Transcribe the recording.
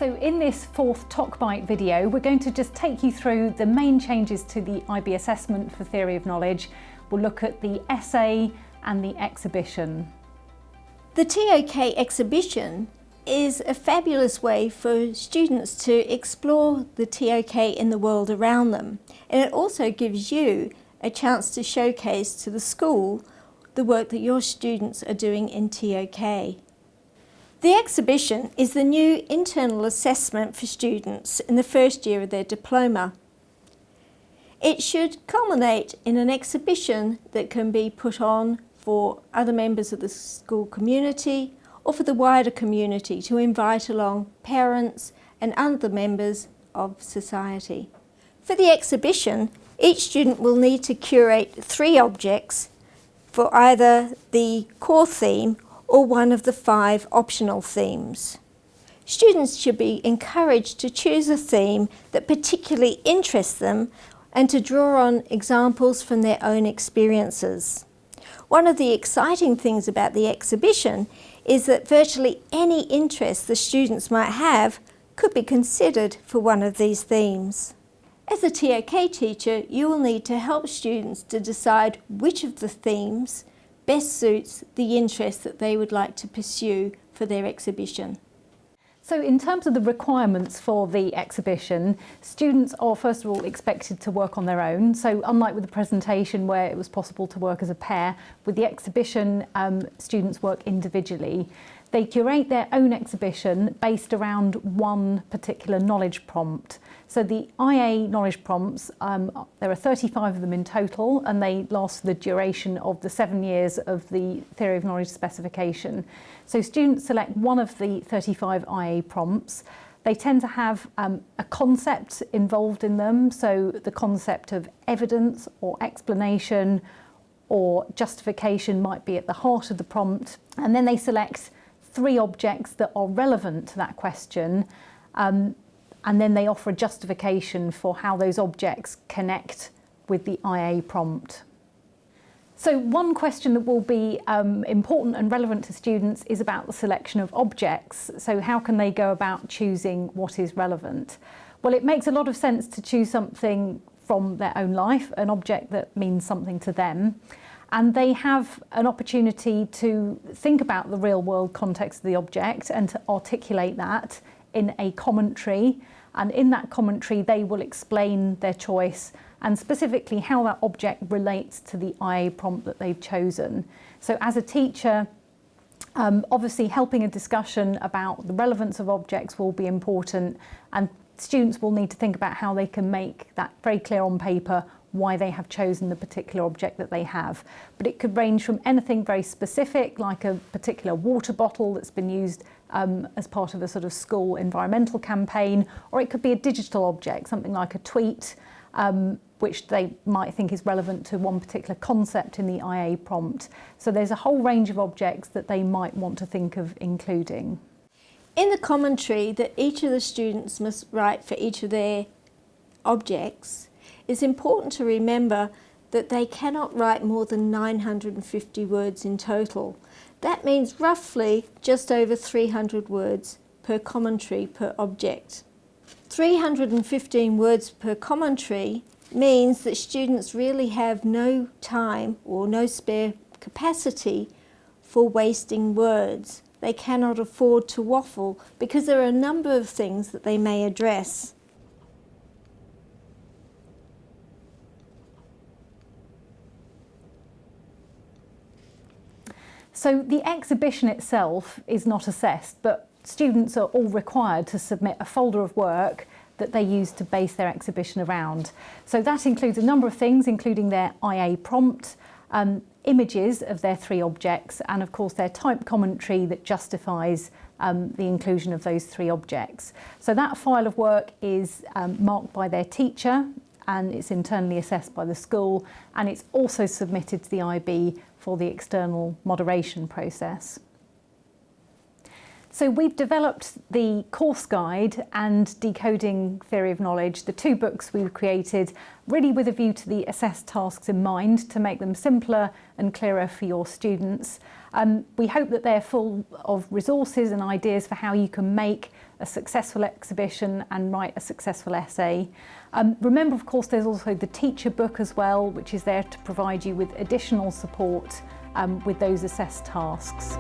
So in this fourth TOK-bite video, we're going to just take you through the main changes to the IB assessment for theory of knowledge. We'll look at the essay and the exhibition. The TOK exhibition is a fabulous way for students to explore the TOK in the world around them. And it also gives you a chance to showcase to the school the work that your students are doing in TOK. The exhibition is the new internal assessment for students in the first year of their diploma. It should culminate in an exhibition that can be put on for other members of the school community or for the wider community to invite along parents and other members of society. For the exhibition, each student will need to curate 3 objects for either the core theme or one of the 5 optional themes. Students should be encouraged to choose a theme that particularly interests them and to draw on examples from their own experiences. One of the exciting things about the exhibition is that virtually any interest the students might have could be considered for one of these themes. As a TOK teacher, you will need to help students to decide which of the themes best suits the interest that they would like to pursue for their exhibition. So in terms of the requirements for the exhibition, students are first of all expected to work on their own. So unlike with the presentation where it was possible to work as a pair, with the exhibition students work individually. They curate their own exhibition based around one particular knowledge prompt. So the IA knowledge prompts, there are 35 of them in total, and they last the duration of the 7 years of the theory of knowledge specification. So students select one of the 35 IA prompts. They tend to have a concept involved in them, so the concept of evidence or explanation or justification might be at the heart of the prompt, and then they select 3 objects that are relevant to that question, and then they offer a justification for how those objects connect with the IA prompt. So one question that will be important and relevant to students is about the selection of objects. So how can they go about choosing what is relevant? Well, it makes a lot of sense to choose something from their own life, an object that means something to them. And they have an opportunity to think about the real world context of the object and to articulate that in a commentary. And in that commentary, they will explain their choice and specifically how that object relates to the IA prompt that they've chosen. So as a teacher, obviously helping a discussion about the relevance of objects will be important, and students will need to think about how they can make that very clear on paper why they have chosen the particular object that they have. But it could range from anything very specific, like a particular water bottle that's been used as part of a sort of school environmental campaign, or it could be a digital object, something like a tweet, which they might think is relevant to one particular concept in the IA prompt. So there's a whole range of objects that they might want to think of including. In the commentary that each of the students must write for each of their objects, it's important to remember that they cannot write more than 950 words in total. That means roughly just over 300 words per commentary per object. 315 words per commentary means that students really have no time or no spare capacity for wasting words. They cannot afford to waffle because there are a number of things that they may address. So the exhibition itself is not assessed, but students are all required to submit a folder of work that they use to base their exhibition around. So that includes a number of things, including their IA prompt, images of their 3 objects, and of course their type commentary that justifies the inclusion of those 3 objects. So that file of work is marked by their teacher, and it's internally assessed by the school, and it's also submitted to the IB for the external moderation process. So we've developed the course guide and Decoding Theory of Knowledge, the two books we've created really with a view to the assessed tasks in mind, to make them simpler and clearer for your students. We hope that they're full of resources and ideas for how you can make a successful exhibition and write a successful essay. Remember, of course, there's also the teacher book as well, which is there to provide you with additional support with those assessed tasks.